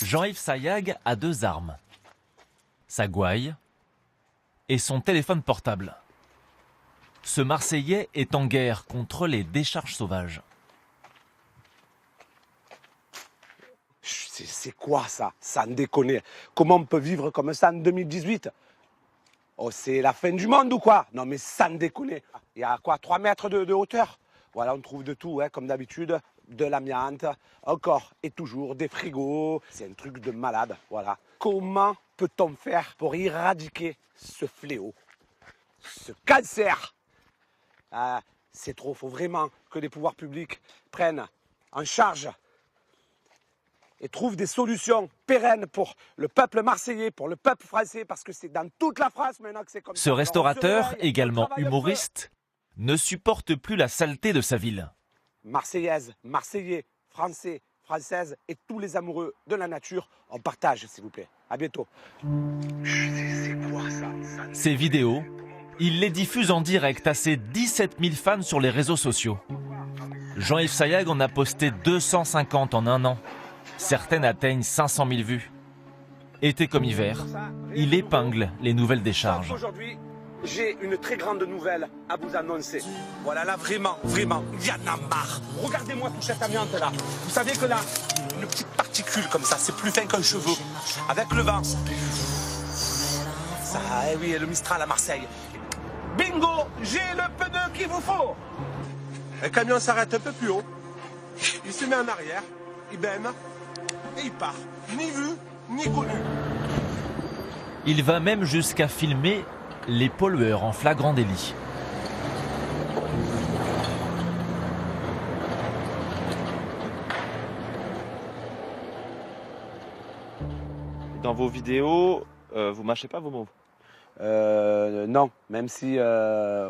Jean-Yves Sayag a deux armes. Sa gouaille et son téléphone portable. Ce Marseillais est en guerre contre les décharges sauvages. C'est quoi ça? Sans déconner. Comment on peut vivre comme ça en 2018? Oh, c'est la fin du monde ou quoi? Non mais sans déconner. Il y a quoi, 3 mètres de hauteur? Voilà, on trouve de tout, hein, comme d'habitude. De l'amiante, encore et toujours des frigos. C'est un truc de malade, voilà. Comment peut-on faire pour éradiquer ce fléau, ce cancer? C'est trop, il faut vraiment que les pouvoirs publics prennent en charge et trouvent des solutions pérennes pour le peuple marseillais, pour le peuple français, parce que c'est dans toute la France maintenant que c'est comme ça. Ce restaurateur, également humoriste, ne supporte plus la saleté de sa ville. Marseillaise, Marseillais, Français, Françaises et tous les amoureux de la nature, on partage s'il vous plaît. À bientôt. C'est quoi ça? Ces vidéos, il les diffuse en direct à ses 17 000 fans sur les réseaux sociaux. Jean-Yves Sayag en a posté 250 en un an. Certaines atteignent 500 000 vues. Été comme hiver, il épingle les nouvelles décharges. Aujourd'hui, j'ai une très grande nouvelle à vous annoncer. Voilà, là, vraiment, il y en a marre. Regardez-moi toute cette amiante là. Vous savez que là, une petite particule comme ça, c'est plus fin qu'un cheveu. Avec le vent. Ça, eh oui, le Mistral à Marseille. Bingo, j'ai le pneu qu'il vous faut. Le camion s'arrête un peu plus haut. Il se met en arrière, il bême et il part. Ni vu, ni connu. Il va même jusqu'à filmer les pollueurs en flagrant délit. Dans vos vidéos, vous mâchez pas vos mots? Non, même si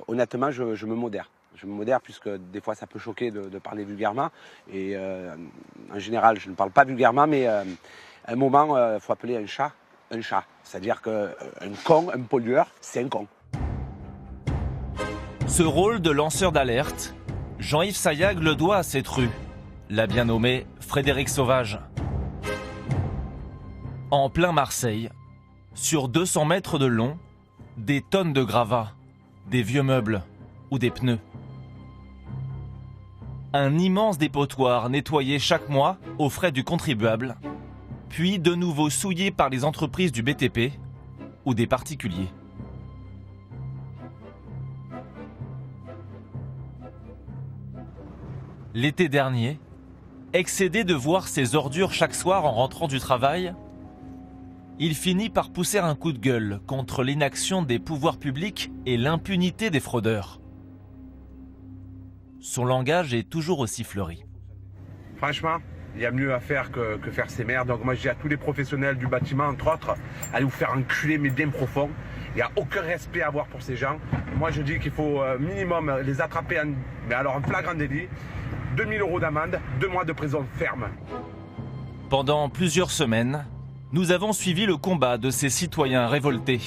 honnêtement je me modère. Je me modère puisque des fois ça peut choquer de parler vulgairement. Et en général je ne parle pas vulgairement, mais à un moment il faut appeler un chat. C'est-à-dire qu'un con, un pollueur, c'est un con. Ce rôle de lanceur d'alerte, Jean-Yves Sayag le doit à cette rue, l'a bien nommé Frédéric Sauvage. En plein Marseille, sur 200 mètres de long, des tonnes de gravats, des vieux meubles ou des pneus. Un immense dépotoir nettoyé chaque mois aux frais du contribuable, puis de nouveau souillé par les entreprises du BTP ou des particuliers. L'été dernier, excédé de voir ses ordures chaque soir en rentrant du travail, il finit par pousser un coup de gueule contre l'inaction des pouvoirs publics et l'impunité des fraudeurs. Son langage est toujours aussi fleuri. Franchement, il y a mieux à faire que faire ces merdes. Donc moi je dis à tous les professionnels du bâtiment, entre autres, allez vous faire enculer mais bien profond. Il n'y a aucun respect à avoir pour ces gens. Moi je dis qu'il faut minimum les attraper en flagrant délit. 2 000 € d'amende, 2 mois de prison ferme. Pendant plusieurs semaines, nous avons suivi le combat de ces citoyens révoltés,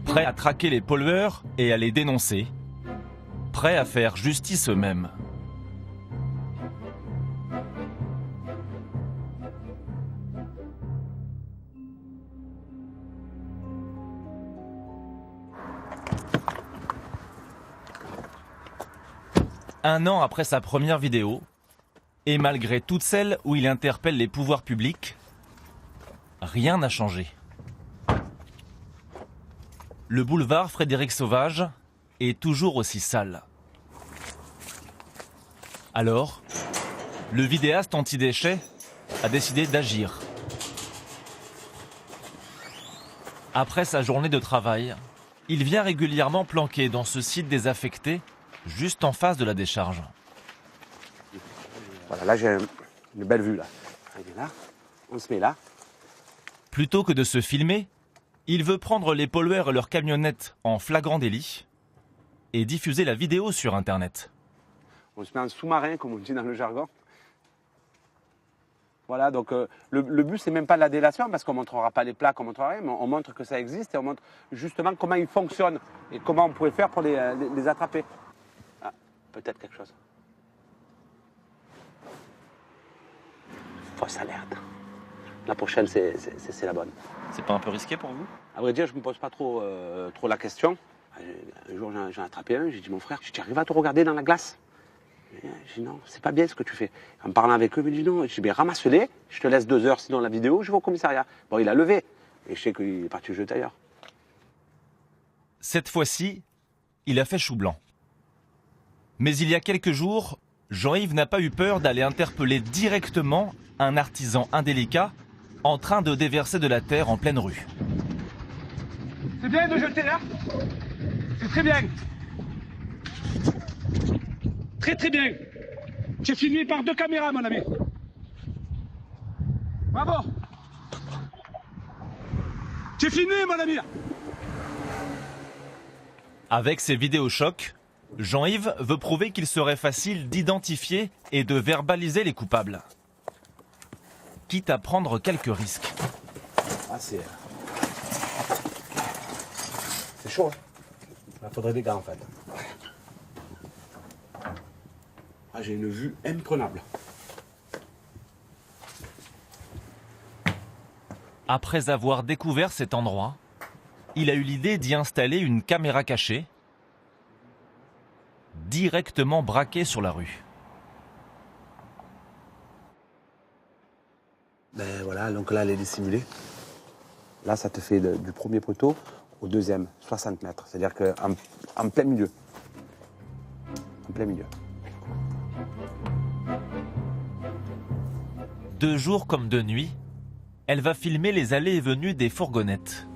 prêts à traquer les pollueurs et à les dénoncer, prêts à faire justice eux-mêmes. Un an après sa première vidéo, et malgré toutes celles où il interpelle les pouvoirs publics, rien n'a changé. Le boulevard Frédéric Sauvage est toujours aussi sale. Alors, le vidéaste anti-déchets a décidé d'agir. Après sa journée de travail, il vient régulièrement planquer dans ce site désaffecté, juste en face de la décharge. Voilà, là j'ai une belle vue là. Il est là, on se met là. Plutôt que de se filmer, il veut prendre les pollueurs et leurs camionnettes en flagrant délit et diffuser la vidéo sur Internet. On se met en sous-marin, comme on dit dans le jargon. Voilà, donc le but, c'est même pas de la délation, parce qu'on ne montrera pas les plaques, on ne montrera rien, mais on montre que ça existe et on montre justement comment ils fonctionnent et comment on pourrait faire pour les attraper. Ah, peut-être quelque chose. Fausse alerte. La prochaine, c'est la bonne. C'est pas un peu risqué pour vous? À vrai dire, je me pose pas trop la question. Un jour, j'en ai attrapé un, j'ai dit, mon frère, tu arrives à te regarder dans la glace? J'ai dit, non, c'est pas bien ce que tu fais. En parlant avec eux, il me dit, non. J'ai dit, ramasse-les, je te laisse 2 heures, sinon la vidéo, je vais au commissariat. Bon, il a levé, et je sais qu'il est parti le jeter ailleurs. Cette fois-ci, il a fait chou blanc. Mais il y a quelques jours, Jean-Yves n'a pas eu peur d'aller interpeller directement un artisan indélicat en train de déverser de la terre en pleine rue. C'est bien de jeter là? C'est très bien. Très très bien. J'ai filmé par 2 caméras, mon ami. Bravo. J'ai filmé, mon ami. Avec ses vidéochocs, Jean-Yves veut prouver qu'il serait facile d'identifier et de verbaliser les coupables. Quitte à prendre quelques risques. Ah, c'est chaud. Il faudrait des gars, en fait. Ah, j'ai une vue imprenable. Après avoir découvert cet endroit, il a eu l'idée d'y installer une caméra cachée, directement braquée sur la rue. Ben voilà, donc là, elle est dissimulée. Là, ça te fait du premier poteau au deuxième, 60 mètres. C'est-à-dire qu'en plein milieu. En plein milieu. 2 jours comme de nuit, elle va filmer les allées et venues des fourgonnettes.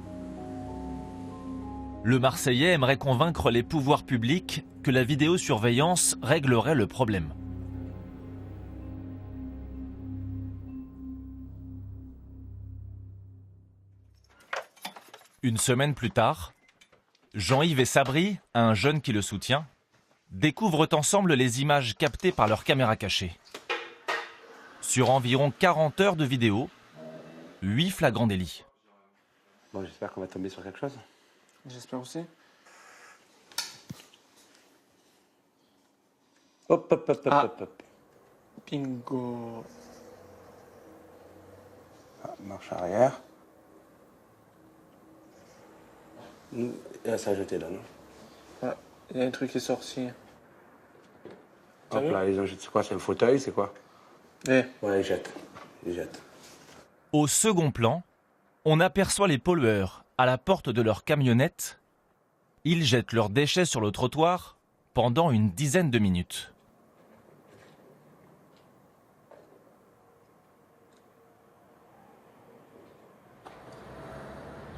Le Marseillais aimerait convaincre les pouvoirs publics que la vidéosurveillance réglerait le problème. Une semaine plus tard, Jean-Yves et Sabri, un jeune qui le soutient, découvrent ensemble les images captées par leur caméra cachée. Sur environ 40 heures de vidéo, 8 flagrants délits. Bon, j'espère qu'on va tomber sur quelque chose. J'espère aussi. Hop, hop, hop, Ah. hop, hop. Bingo. Ah, marche arrière. Ça a jeté là, non? Ah, il y a un truc qui est sorti. T'as Hop vu? là, ils ont jeté. C'est quoi? C'est un fauteuil? C'est quoi? Eh, Ouais, ils jettent. Ils jettent. Au second plan, on aperçoit les pollueurs à la porte de leur camionnette. Ils jettent leurs déchets sur le trottoir pendant une dizaine de minutes.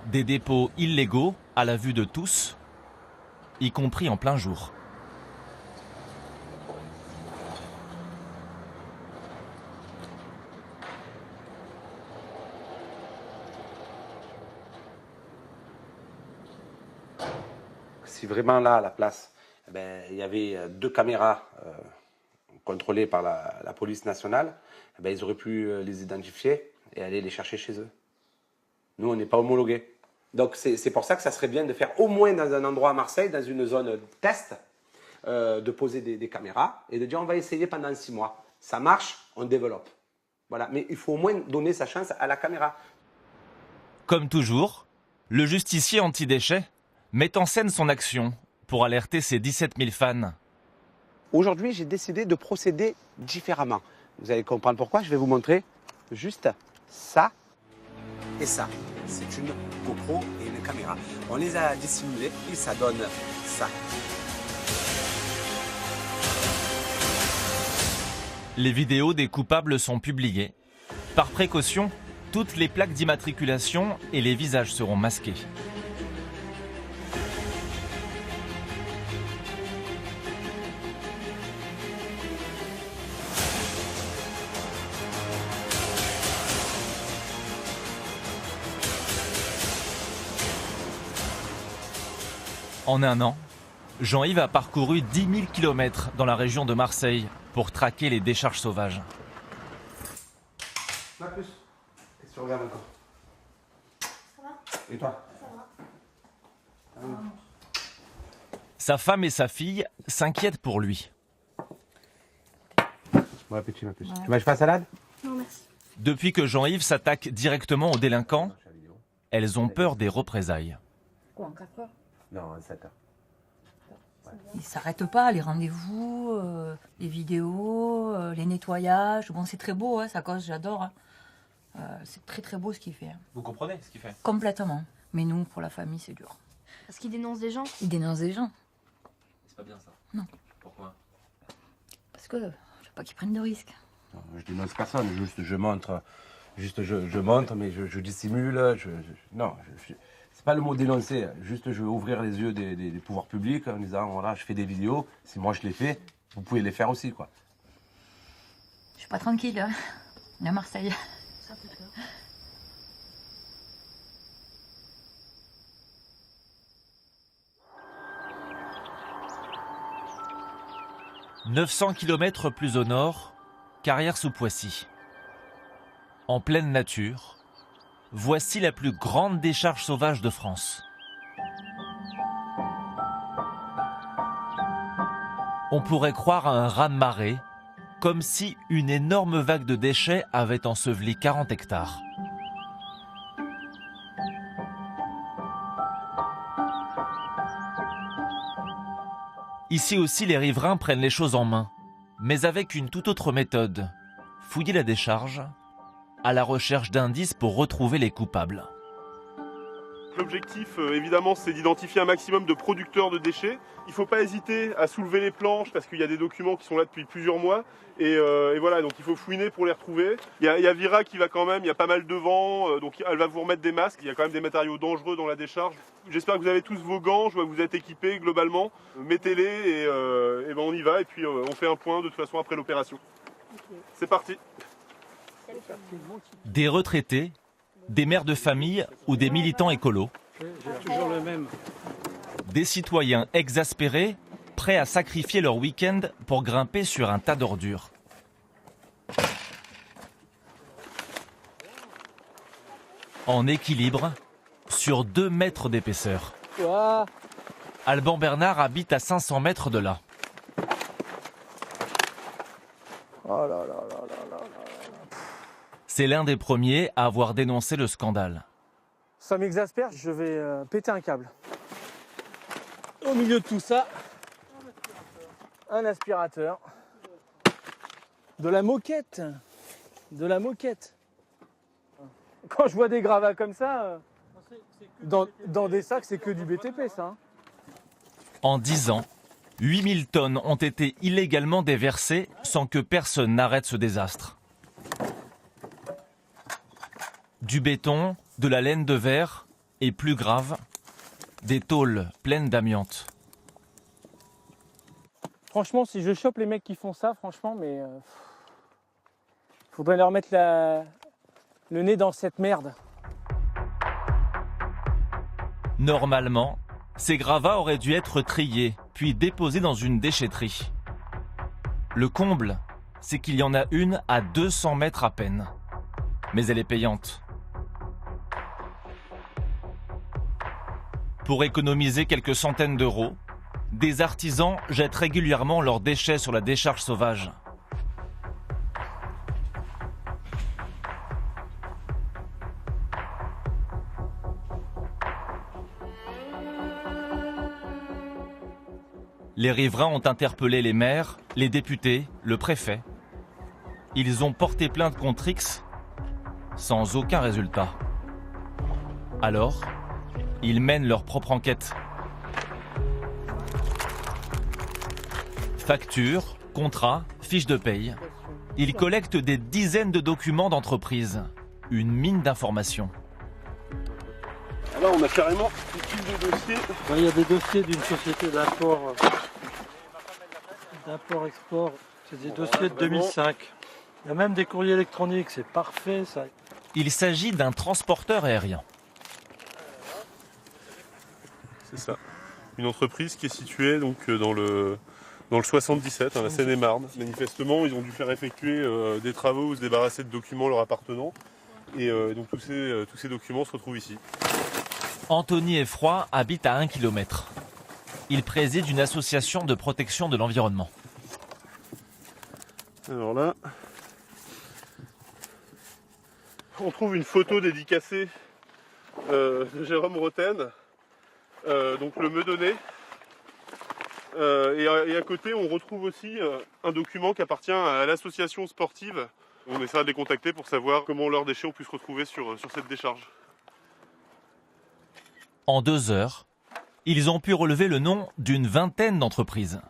Des dépôts illégaux à la vue de tous, y compris en plein jour. Si vraiment là, à la place, eh ben, il y avait 2 caméras contrôlées par la police nationale, eh ben, ils auraient pu les identifier et aller les chercher chez eux. Nous, on n'est pas homologués. Donc c'est pour ça que ça serait bien de faire au moins dans un endroit à Marseille, dans une zone test, de poser des caméras et de dire on va essayer pendant 6 mois. Ça marche, on développe. Voilà. Mais il faut au moins donner sa chance à la caméra. Comme toujours, le justicier anti-déchets met en scène son action pour alerter ses 17 000 fans. Aujourd'hui, j'ai décidé de procéder différemment. Vous allez comprendre pourquoi. Je vais vous montrer juste ça et ça. C'est une GoPro et une caméra. On les a dissimulés et ça donne ça. Les vidéos des coupables sont publiées. Par précaution, toutes les plaques d'immatriculation et les visages seront masqués. En un an, Jean-Yves a parcouru 10 000 km dans la région de Marseille pour traquer les décharges sauvages. Ma puce, qu'est-ce que tu regardes encore? Ça va? Et toi? Ça va. Sa femme et sa fille s'inquiètent pour lui. Bon appétit, ma puce. Tu manges pas la salade? Non, merci. Depuis que Jean-Yves s'attaque directement aux délinquants, elles ont peur des représailles. Quoi, en 4 heures? Non, en 7 heures. Ils ne s'arrêtent pas, les rendez-vous, les vidéos, les nettoyages. Bon, c'est très beau, hein, ça cause, j'adore. Hein. C'est très très beau ce qu'il fait. Hein. Vous comprenez ce qu'il fait? Complètement. Mais nous, pour la famille, c'est dur. Parce qu'il dénonce des gens. Il dénonce des gens. C'est pas bien ça. Non. Pourquoi? Parce que je veux pas qu'ils prennent de risques. Non, je dénonce personne, juste je montre, je montre, mais je dissimule. C'est pas le mot dénoncer, juste je veux ouvrir les yeux des pouvoirs publics en disant voilà, je fais des vidéos, si moi je les fais, vous pouvez les faire aussi, quoi. Je suis pas tranquille. Hein. On est à Marseille. Ça fait peur. 900 km plus au nord, Carrières-sous-Poissy. En pleine nature, voici la plus grande décharge sauvage de France. On pourrait croire à un raz-de-marée, comme si une énorme vague de déchets avait enseveli 40 hectares. Ici aussi, les riverains prennent les choses en main, mais avec une toute autre méthode. Fouiller la décharge, à la recherche d'indices pour retrouver les coupables. L'objectif, évidemment, c'est d'identifier un maximum de producteurs de déchets. Il ne faut pas hésiter à soulever les planches parce qu'il y a des documents qui sont là depuis plusieurs mois. Et voilà, donc il faut fouiner pour les retrouver. Il y a Vira qui va quand même, il y a pas mal de vent, donc elle va vous remettre des masques. Il y a quand même des matériaux dangereux dans la décharge. J'espère que vous avez tous vos gants, je vois que vous êtes équipés globalement. Mettez-les et ben on y va et puis on fait un point de toute façon après l'opération. Okay. C'est parti. Des retraités, des mères de famille ou des militants écolos. J'ai toujours le même. Des citoyens exaspérés, prêts à sacrifier leur week-end pour grimper sur un tas d'ordures. En équilibre, sur 2 mètres d'épaisseur. Ouah. Alban Bernard habite à 500 mètres de là. Oh là là là là là. C'est l'un des premiers à avoir dénoncé le scandale. Ça m'exaspère, je vais péter un câble. Au milieu de tout ça, un aspirateur. De la moquette. De la moquette. Quand je vois des gravats comme ça, dans des sacs, c'est que du BTP, ça. Hein. En 10 ans, 8000 tonnes ont été illégalement déversées sans que personne n'arrête ce désastre. Du béton, de la laine de verre et, plus grave, des tôles pleines d'amiante. Franchement, si je chope les mecs qui font ça, franchement, mais faudrait leur mettre le nez dans cette merde. Normalement, ces gravats auraient dû être triés, puis déposés dans une déchetterie. Le comble, c'est qu'il y en a une à 200 mètres à peine. Mais elle est payante. Pour économiser quelques centaines d'euros, des artisans jettent régulièrement leurs déchets sur la décharge sauvage. Les riverains ont interpellé les maires, les députés, le préfet. Ils ont porté plainte contre X sans aucun résultat. Alors, ils mènent leur propre enquête. Factures, contrats, fiches de paye. Ils collectent des dizaines de documents d'entreprise. Une mine d'informations. Là, on a carrément une pile de dossiers. Il y a des dossiers d'une société d'import-export. C'est des dossiers de 2005. Il y a même des courriers électroniques, c'est parfait ça. Il s'agit d'un transporteur aérien. C'est ça. Une entreprise qui est située donc, dans le 77, la Seine-et-Marne. Manifestement, ils ont dû faire effectuer des travaux ou se débarrasser de documents leur appartenant. Et donc tous ces documents se retrouvent ici. Anthony Effroy habite à 1 km. Il préside une association de protection de l'environnement. Alors là, on trouve une photo dédicacée de Jérôme Roten, donc le Meudonnais. Et à côté, on retrouve aussi un document qui appartient à l'association sportive. On essaiera de les contacter pour savoir comment leurs déchets ont pu se retrouver sur cette décharge. En 2 heures, ils ont pu relever le nom d'une vingtaine d'entreprises.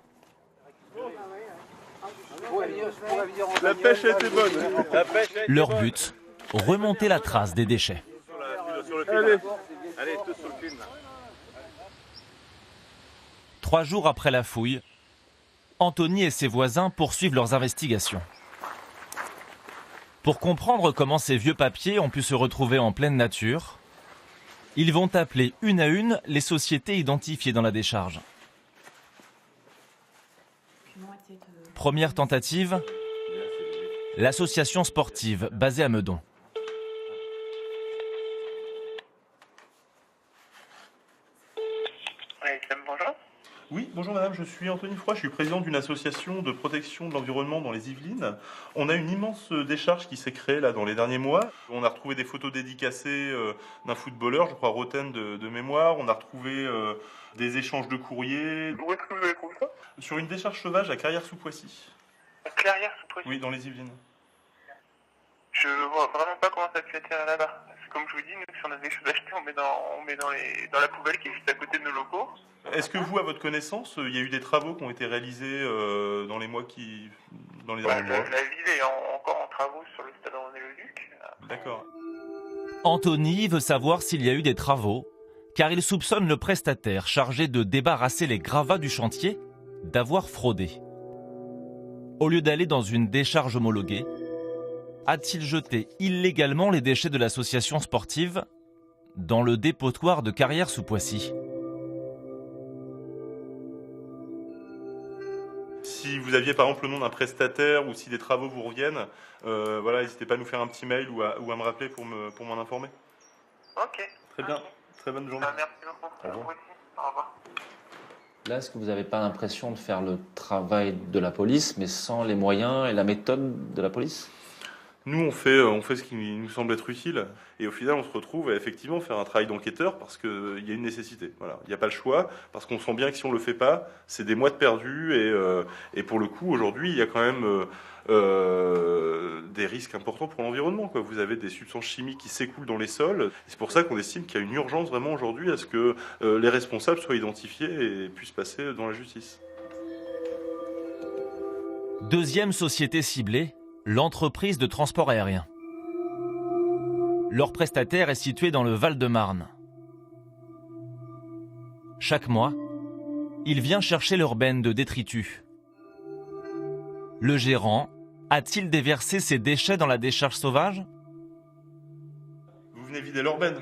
La pêche a été bonne. Leur but, remonter la trace des déchets. Allez. 3 jours après la fouille, Anthony et ses voisins poursuivent leurs investigations. Pour comprendre comment ces vieux papiers ont pu se retrouver en pleine nature, ils vont appeler une à une les sociétés identifiées dans la décharge. Première tentative, l'association sportive basée à Meudon. Oui, bonjour madame, je suis Anthony Froid, je suis président d'une association de protection de l'environnement dans les Yvelines. On a une immense décharge qui s'est créée là dans les derniers mois. On a retrouvé des photos dédicacées d'un footballeur, je crois Roten de mémoire. On a retrouvé des échanges de courriers. Où est-ce que vous avez trouvé ça? Sur une décharge sauvage à Carrières-sous-Poissy. À Clairières-sous-Poissy? Oui, dans les Yvelines. Je vois vraiment pas comment ça a pu atterrir là-bas. Parce que comme je vous dis, nous, si on a des choses achetées, on met dans la poubelle qui est juste à côté de nos locaux. Est-ce que vous, à votre connaissance, il y a eu des travaux qui ont été réalisés dans les mois dans les derniers mois? La ville est encore en travaux sur le stade René-le-Duc. D'accord. Anthony veut savoir s'il y a eu des travaux, car il soupçonne le prestataire chargé de débarrasser les gravats du chantier d'avoir fraudé. Au lieu d'aller dans une décharge homologuée, a-t-il jeté illégalement les déchets de l'association sportive dans le dépotoir de Carrières-sous-Poissy? Si vous aviez par exemple le nom d'un prestataire ou si des travaux vous reviennent, voilà, n'hésitez pas à nous faire un petit mail ou à me rappeler pour m'en informer. Ok. Très bien, très bonne journée. Merci beaucoup. Au revoir. Vous aussi. Au revoir. Là, est-ce que vous n'avez pas l'impression de faire le travail de la police, mais sans les moyens et la méthode de la police? Nous, on fait ce qui nous semble être utile, et au final, on se retrouve à effectivement faire un travail d'enquêteur parce qu'il y a une nécessité. Voilà, il n'y a pas le choix, parce qu'on sent bien que si on le fait pas, c'est des mois de perdu, et pour le coup, aujourd'hui, il y a quand même des risques importants pour l'environnement, quoi. Vous avez des substances chimiques qui s'écoulent dans les sols. C'est pour ça qu'on estime qu'il y a une urgence vraiment aujourd'hui à ce que les responsables soient identifiés et puissent passer devant la justice. Deuxième société ciblée, l'entreprise de transport aérien. Leur prestataire est situé dans le Val-de-Marne. Chaque mois, il vient chercher leur benne de détritus. Le gérant a-t-il déversé ses déchets dans la décharge sauvage? Vous venez vider leur benne?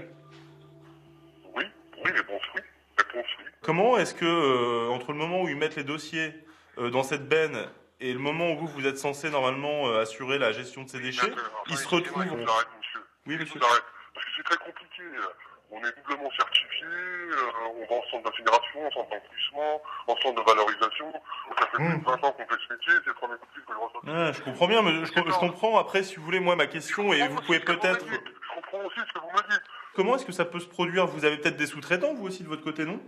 Oui, réponse oui. Réponse oui. Comment est-ce que, entre le moment où ils mettent les dossiers dans cette benne et le moment où vous êtes censé normalement assurer la gestion de ces déchets, ils se retrouvent... Je vous arrête, monsieur. Oui, monsieur. Je vous arrête. Parce que c'est très compliqué. On est doublement certifié, on va en centre d'incinération, en centre d'enfouissement, en centre de valorisation. Ça fait plus de 20 ans qu'on fait ce métier, c'est le premier coup de fil que je reçois. Ah, je comprends bien, mais je comprends. Après, si vous voulez, moi, ma question, et vous pouvez peut-être... Je comprends aussi ce que vous me dites. Comment est-ce que ça peut se produire? Vous avez peut-être des sous-traitants, vous aussi, de votre côté, non?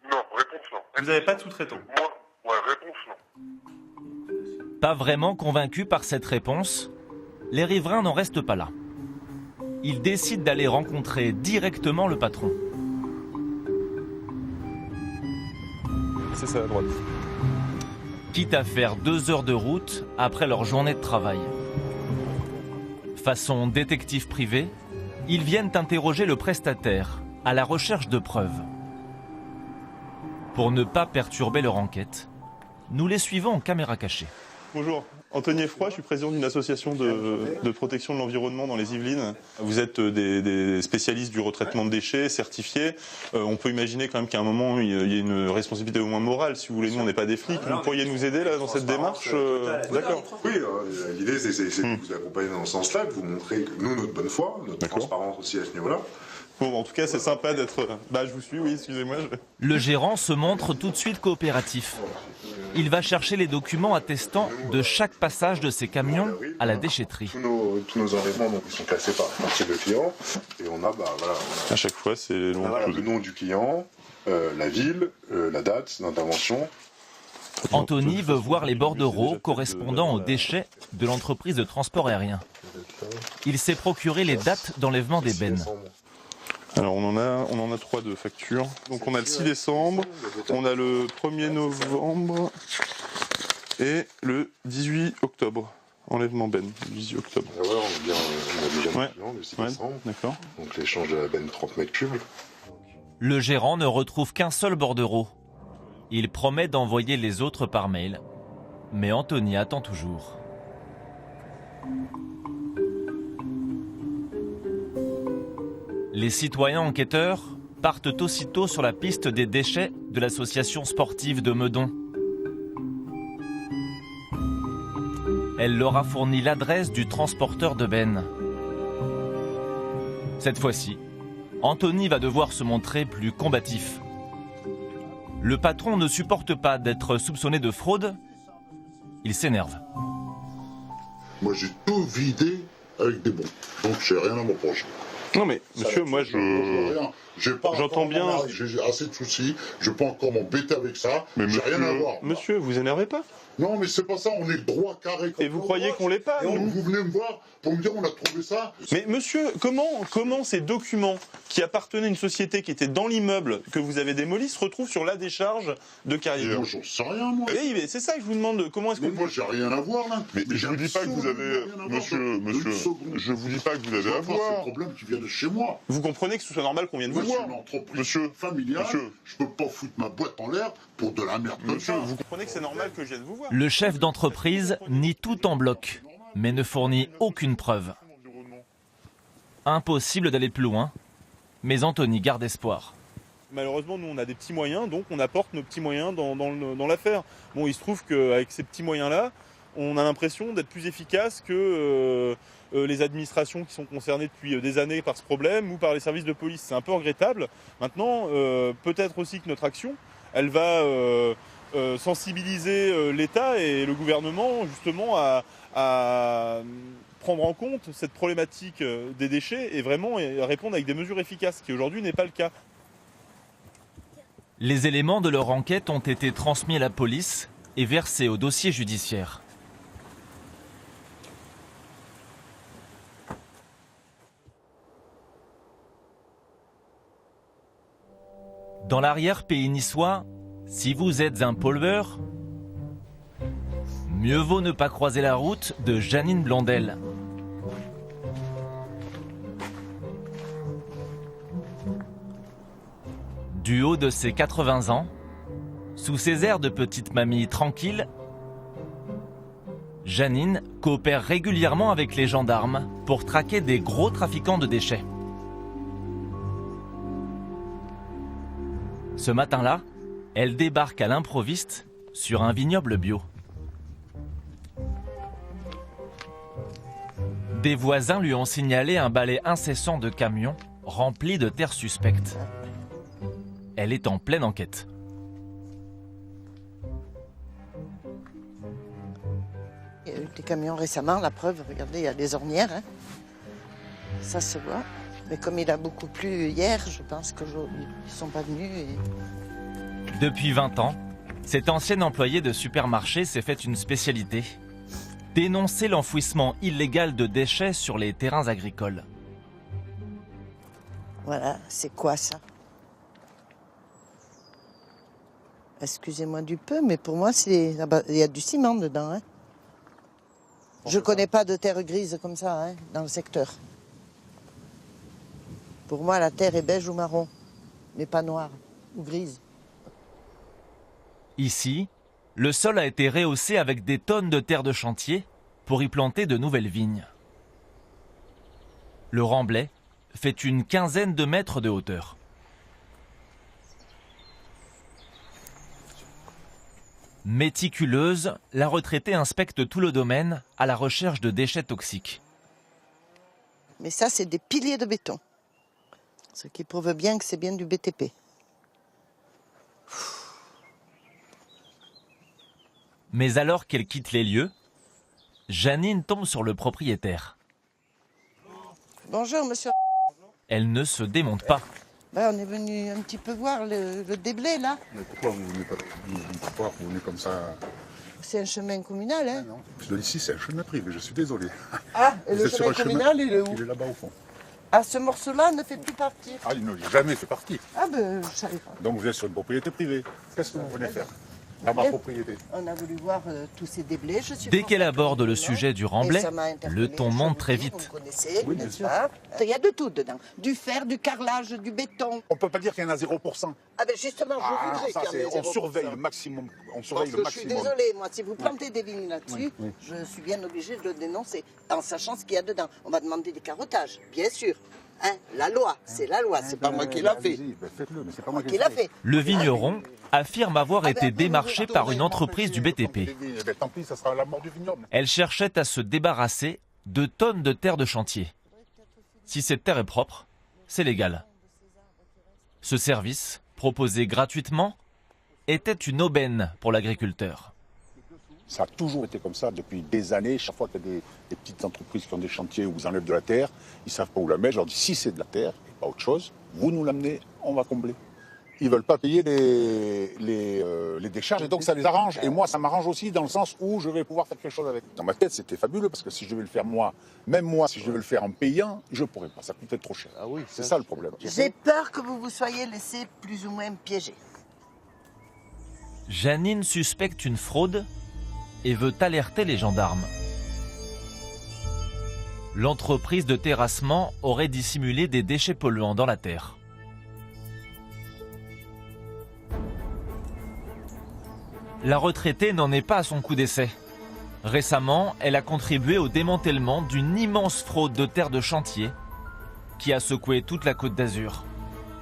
Non, réponse non. Vous n'avez pas de sous-traitants? Moi, réponse non. Pas vraiment convaincus par cette réponse, les riverains n'en restent pas là. Ils décident d'aller rencontrer directement le patron. C'est ça, à droite. Quitte à faire 2 heures de route après leur journée de travail. Façon détective privé, ils viennent interroger le prestataire à la recherche de preuves. Pour ne pas perturber leur enquête, nous les suivons en caméra cachée. Bonjour, Anthony Froid, je suis président d'une association de protection de l'environnement dans les Yvelines. Vous êtes des spécialistes du retraitement de déchets, certifiés. On peut imaginer quand même qu'à un moment, il y a une responsabilité au moins morale. Si vous voulez, nous, on n'est pas des flics. Vous pourriez nous aider là dans cette démarche? D'accord. Oui, l'idée, c'est de vous accompagner dans ce sens-là, de vous montrer que nous, notre bonne foi, notre transparence aussi à ce niveau-là, Bon, en tout cas, c'est sympa d'être... Bah, je vous suis, oui, excusez-moi. Le gérant se montre tout de suite coopératif. Il va chercher les documents attestant de chaque passage de ces camions à la déchetterie. Tous nos enlèvements donc, ils sont classés par type de client. Et on a, voilà, À chaque fois, c'est le nom, le nom du client, la ville, la date d'intervention. Anthony veut voir les bordereaux correspondant aux déchets de l'entreprise de transport aérien. Il s'est procuré les dates d'enlèvement des bennes. Alors on en a 3 de factures. Donc on a le 6 décembre, on a le 1er novembre et le 18 octobre. Enlèvement benne, le 18 octobre. Ah ouais, on a déjà le 6 décembre. D'accord. Donc l'échange de la benne 30 mètres cubes. Le gérant ne retrouve qu'un seul bordereau. Il promet d'envoyer les autres par mail. Mais Anthony attend toujours. Les citoyens enquêteurs partent aussitôt sur la piste des déchets de l'association sportive de Meudon. Elle leur a fourni l'adresse du transporteur de bennes. Cette fois-ci, Anthony va devoir se montrer plus combatif. Le patron ne supporte pas d'être soupçonné de fraude. Il s'énerve. Moi, j'ai tout vidé avec des bons. Donc, j'ai rien à me reprocher. Non mais, monsieur, moi j'entends bien. J'ai assez de soucis. Je peux encore m'embêter avec ça. Mais j'ai rien à voir. Monsieur, vous énervez pas? Non, mais c'est pas ça. On est droit, carré. Et vous croyez qu'on l'est pas? Donc, vous venez me voir pour me dire on a trouvé ça. Mais monsieur, comment ces documents qui appartenaient à une société qui était dans l'immeuble que vous avez démoli se retrouvent sur la décharge de Carrier? Moi, j'en sais rien, moi. Oui, mais c'est ça que je vous demande. Comment est-ce que moi, j'ai rien à voir là. Mais je vous dis pas que vous avez, monsieur, je vous dis pas que vous avez à voir. C'est un problème qui vient de chez moi. Vous comprenez que ce soit normal qu'on vienne vous voir? C'est une entreprise familiale. Je peux pas foutre ma boîte en l'air pour de la merde comme ça. Vous comprenez que c'est normal que je vienne vous voir? Le chef d'entreprise nie tout en bloc, mais ne fournit aucune preuve. Impossible d'aller plus loin, mais Anthony garde espoir. Malheureusement, nous, on a des petits moyens, donc on apporte nos petits moyens dans l'affaire. Bon, il se trouve qu'avec ces petits moyens-là, on a l'impression d'être plus efficace que les administrations qui sont concernées depuis des années par ce problème ou par les services de police. C'est un peu regrettable. Maintenant, peut-être aussi que notre action, elle va sensibiliser l'État et le gouvernement justement à prendre en compte cette problématique des déchets et vraiment répondre avec des mesures efficaces, ce qui aujourd'hui n'est pas le cas. Les éléments de leur enquête ont été transmis à la police et versés au dossier judiciaire. Dans l'arrière-pays niçois, si vous êtes un pollueur, mieux vaut ne pas croiser la route de Janine Blondel. Du haut de ses 80 ans, sous ses airs de petite mamie tranquille, Janine coopère régulièrement avec les gendarmes pour traquer des gros trafiquants de déchets. Ce matin-là, elle débarque à l'improviste sur un vignoble bio. Des voisins lui ont signalé un balai incessant de camions remplis de terre suspecte. Elle est en pleine enquête. Il y a eu des camions récemment, la preuve, regardez, il y a des ornières. Hein. Ça se voit. Mais comme il a beaucoup plu hier, je pense qu'ils ne sont pas venus. Depuis 20 ans, cet ancien employé de supermarché s'est fait une spécialité. Dénoncer l'enfouissement illégal de déchets sur les terrains agricoles. Voilà, c'est quoi ça? Excusez-moi du peu, mais pour moi, il y a du ciment dedans. Hein. Je ne connais pas de terre grise comme ça hein, dans le secteur. Pour moi, la terre est beige ou marron, mais pas noire ou grise. Ici, le sol a été rehaussé avec des tonnes de terre de chantier pour y planter de nouvelles vignes. Le remblai fait une quinzaine de mètres de hauteur. Méticuleuse, la retraitée inspecte tout le domaine à la recherche de déchets toxiques. Mais ça, c'est des piliers de béton. Ce qui prouve bien que c'est bien du BTP. Mais alors qu'elle quitte les lieux, Janine tombe sur le propriétaire. Bonjour, monsieur. Elle ne se démonte pas. On est venu un petit peu voir le déblai, là. Mais pourquoi vous venez comme ça? C'est un chemin communal, hein? Non, ici, c'est un chemin privé, je suis désolé. Ah, et le chemin communal, il est où? Il est là-bas au fond. Ah, ce morceau-là ne fait plus partie? Ah, il n'a jamais fait partie. Ah, je savais pas. Donc vous êtes sur une propriété privée. Qu'est-ce que vous venez faire dans ma propriété? On a voulu voir tous ces déblais. Dès qu'elle aborde le sujet du remblai, le ton monte très vite. Vous connaissez, n'est-ce pas? Il y a de tout dedans. Du fer, du carrelage, du béton. On ne peut pas dire qu'il y en a 0%. Ah ben justement, je voudrais ça, qu'il y en ait 0%. On surveille le maximum. On surveille le maximum. Je suis désolée, moi, si vous plantez des vignes là-dessus, je suis bien obligée de le dénoncer, en sachant ce qu'il y a dedans. On va demander des carottages, bien sûr. Hein, la loi, c'est la loi, c'est pas moi qui l'a fait. Faites-le, mais c'est pas moi qui l'a fait. Le vigneron affirme avoir été démarché par une entreprise du BTP. Tant pis, ça sera la mort du vignoble. Elle cherchait à se débarrasser de tonnes de terre de chantier. Si cette terre est propre, c'est légal. Ce service, proposé gratuitement, était une aubaine pour l'agriculteur. Ça a toujours été comme ça depuis des années. Chaque fois qu'il y a des petites entreprises qui ont des chantiers où vous enlèvent de la terre, ils ne savent pas où la mettre. Je leur dis, si c'est de la terre et pas autre chose, vous nous l'amenez, on va combler. Ils ne veulent pas payer les décharges et donc ça les arrange. Et moi, ça m'arrange aussi dans le sens où je vais pouvoir faire quelque chose avec. Dans ma tête, c'était fabuleux parce que si je devais le faire moi, même moi, si je devais le faire en payant, je ne pourrais pas. Ça coûtait trop cher. Ah oui, c'est ça le problème. J'ai peur que vous vous soyez laissé plus ou moins piéger. Janine suspecte une fraude et veut alerter les gendarmes. L'entreprise de terrassement aurait dissimulé des déchets polluants dans la terre. La retraitée n'en est pas à son coup d'essai. Récemment, elle a contribué au démantèlement d'une immense fraude de terre de chantier qui a secoué toute la Côte d'Azur.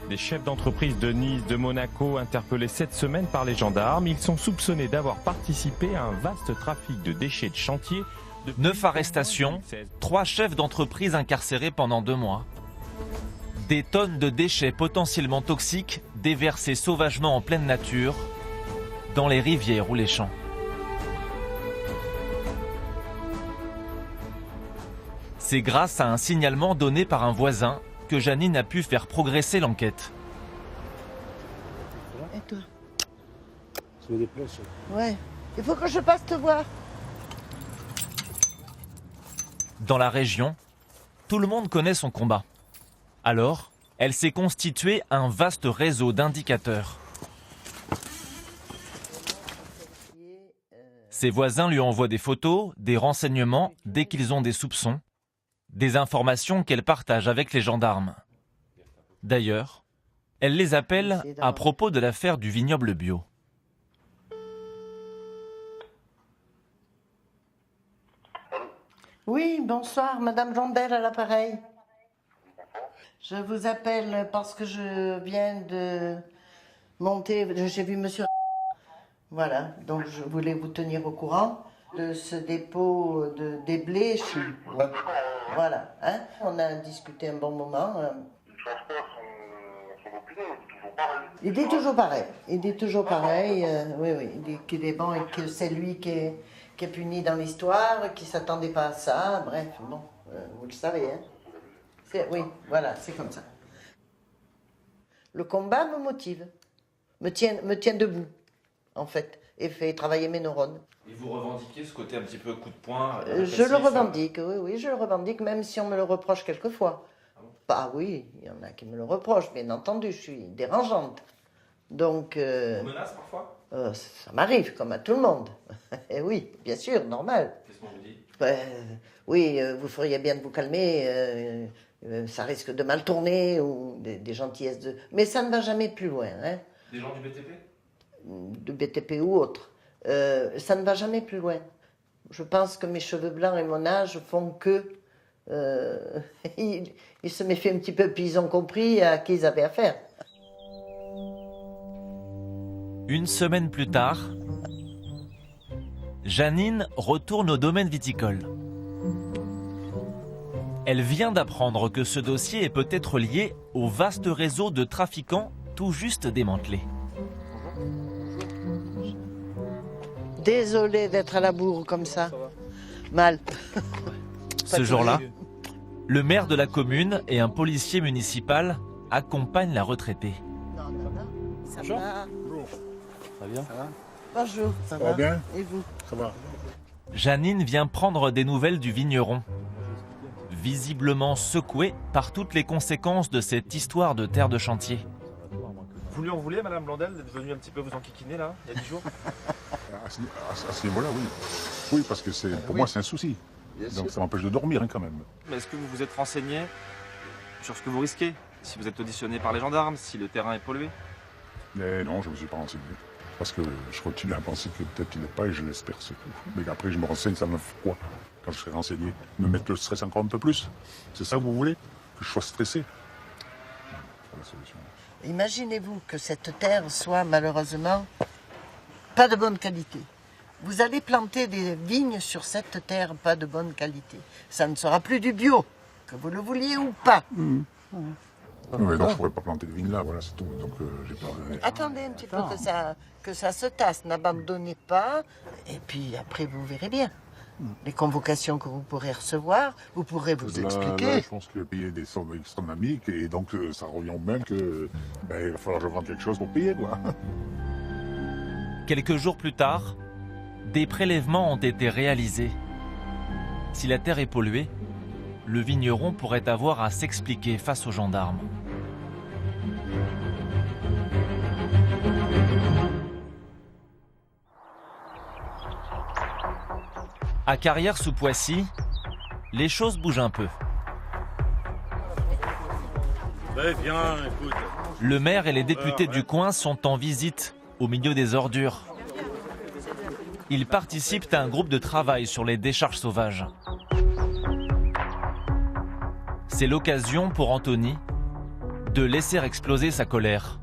Des chefs d'entreprise de Nice, de Monaco, interpellés cette semaine par les gendarmes. Ils sont soupçonnés d'avoir participé à un vaste trafic de déchets de chantier. 9 arrestations, 3 chefs d'entreprise incarcérés pendant 2 mois. Des tonnes de déchets potentiellement toxiques déversés sauvagement en pleine nature, dans les rivières ou les champs. C'est grâce à un signalement donné par un voisin que Janine a pu faire progresser l'enquête. Et toi? Ouais. Il faut que je passe te voir. Dans la région, tout le monde connaît son combat. Alors, elle s'est constituée un vaste réseau d'indicateurs. Ses voisins lui envoient des photos, des renseignements dès qu'ils ont des soupçons, des informations qu'elle partage avec les gendarmes. D'ailleurs, elle les appelle à propos de l'affaire du vignoble bio. Oui, bonsoir, Madame Jondel à l'appareil. Je vous appelle parce que je viens de monter, j'ai vu monsieur. Voilà, donc je voulais vous tenir au courant de ce dépôt de déblai. Voilà, hein? On a discuté un bon moment. Il dit toujours pareil. Il dit toujours pareil. Oui, il dit qu'il est bon et que c'est lui qui est puni dans l'histoire, qui ne s'attendait pas à ça. Bref, bon, vous le savez, hein? Oui, voilà, c'est comme ça. Le combat me motive, me tient debout, en fait, et fait travailler mes neurones. Et vous revendiquez ce côté un petit peu coup de poing Je le revendique, oui, je le revendique, même si on me le reproche quelquefois. Bah oui, il y en a qui me le reprochent, bien entendu, je suis dérangeante. Donc... On menace parfois ça m'arrive, comme à tout le monde. Et oui, bien sûr, normal. Qu'est-ce qu'on vous dit? Oui, vous feriez bien de vous calmer, ça risque de mal tourner, ou des gentillesses de... Mais ça ne va jamais plus loin. Hein. Des gens du BTP? De BTP ou autre. Ça ne va jamais plus loin. Je pense que mes cheveux blancs et mon âge font que... ils se méfient un petit peu, puis ils ont compris à qui ils avaient affaire. Une semaine plus tard, Janine retourne au domaine viticole. Elle vient d'apprendre que ce dossier est peut-être lié au vaste réseau de trafiquants tout juste démantelé. Désolée d'être à la bourre comme ça. Mal. Ce jour-là, le maire de la commune et un policier municipal accompagnent la retraitée. Ça va. Ça va bien? Bonjour, ça va bien? Et vous? Ça va. Janine vient prendre des nouvelles du vigneron, visiblement secoué par toutes les conséquences de cette histoire de terre de chantier. Vous lui en voulez, Madame Blondel, d'être venue un petit peu vous enquiquiner là, il y a 10 jours? À ce niveau-là, oui. Oui, parce que pour moi, c'est un souci. Donc ça m'empêche de dormir quand même. Mais est-ce que vous vous êtes renseigné sur ce que vous risquez? Si vous êtes auditionné par les gendarmes, si le terrain est pollué? Mais non, je ne me suis pas renseigné. Parce que je continue à penser que peut-être il n'est pas et je l'espère, c'est tout. Mais après, je me renseigne, ça me fait quoi quand je serai renseigné? Me mettre le stress encore un peu plus? C'est ça que vous voulez? Que je sois stressé? C'est la solution. Imaginez-vous que cette terre soit malheureusement pas de bonne qualité. Vous allez planter des vignes sur cette terre pas de bonne qualité. Ça ne sera plus du bio, que vous le vouliez ou pas. Mais non, je ne pourrais pas planter de vignes là, voilà, c'est tout. Donc j'ai peur de... Attendez un petit peu que ça se tasse, n'abandonnez pas, et puis après vous verrez bien. Les convocations que vous pourrez recevoir, vous pourrez vous expliquer. Là, je pense que payer des sommes astronomiques, et donc ça revient au même que il va falloir que je vende quelque chose pour payer, quoi. Quelques jours plus tard, des prélèvements ont été réalisés. Si la terre est polluée, le vigneron pourrait avoir à s'expliquer face aux gendarmes. À Carrières-sous-Poissy, les choses bougent un peu. Viens, écoute. Le maire et les députés du coin sont en visite au milieu des ordures. Ils participent à un groupe de travail sur les décharges sauvages. C'est l'occasion pour Anthony de laisser exploser sa colère.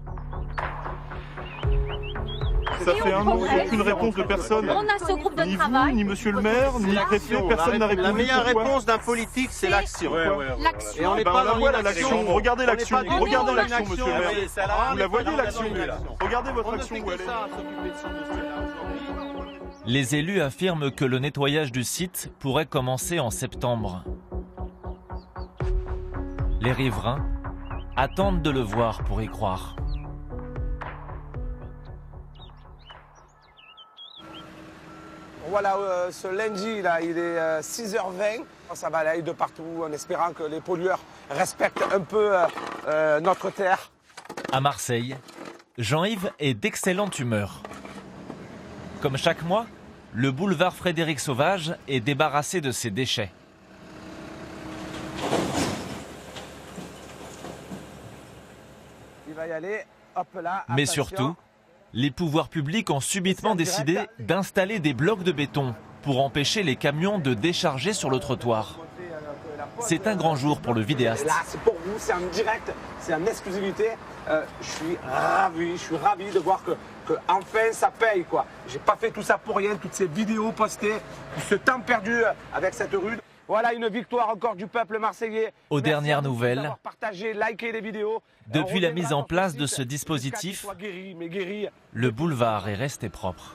Ça fait un an, aucune réponse de personne. On a ce groupe de ni travail. Vous, ni monsieur le maire, ni le préfet, personne n'a répondu. La meilleure Pourquoi réponse d'un politique, c'est l'action. L'action. Et on n'est Ben, pas on la dans voit, l'inaction. l'action. Regardez l'action. On n'est pas Regardez dans l'action, l'inaction. monsieur le maire. Oui, celle-là, Vous la on voyez, n'est pas l'action. dans l'inaction. Regardez votre On ne action fait où que elle est. ça à s'occuper de ce dossier-là aujourd'hui. Les élus affirment que le nettoyage du site pourrait commencer en septembre. Les riverains attendent de le voir pour y croire. Voilà, ce lundi, là, il est 6h20. Ça va aller de partout en espérant que les pollueurs respectent un peu notre terre. À Marseille, Jean-Yves est d'excellente humeur. Comme chaque mois, le boulevard Frédéric Sauvage est débarrassé de ses déchets. Il va y aller, hop là. Mais attention. surtout, les pouvoirs publics ont subitement décidé d'installer des blocs de béton pour empêcher les camions de décharger sur le trottoir. C'est un grand jour pour le vidéaste. Là, c'est pour vous, c'est en direct, c'est en exclusivité. Je suis ravi de voir que enfin ça paye, quoi. J'ai pas fait tout ça pour rien, toutes ces vidéos postées, tout ce temps perdu avec cette rue. Voilà une victoire encore du peuple marseillais. Aux dernières nouvelles, d'avoir partagé, liké les vidéos. depuis la mise en place de ce dispositif, le boulevard est resté propre.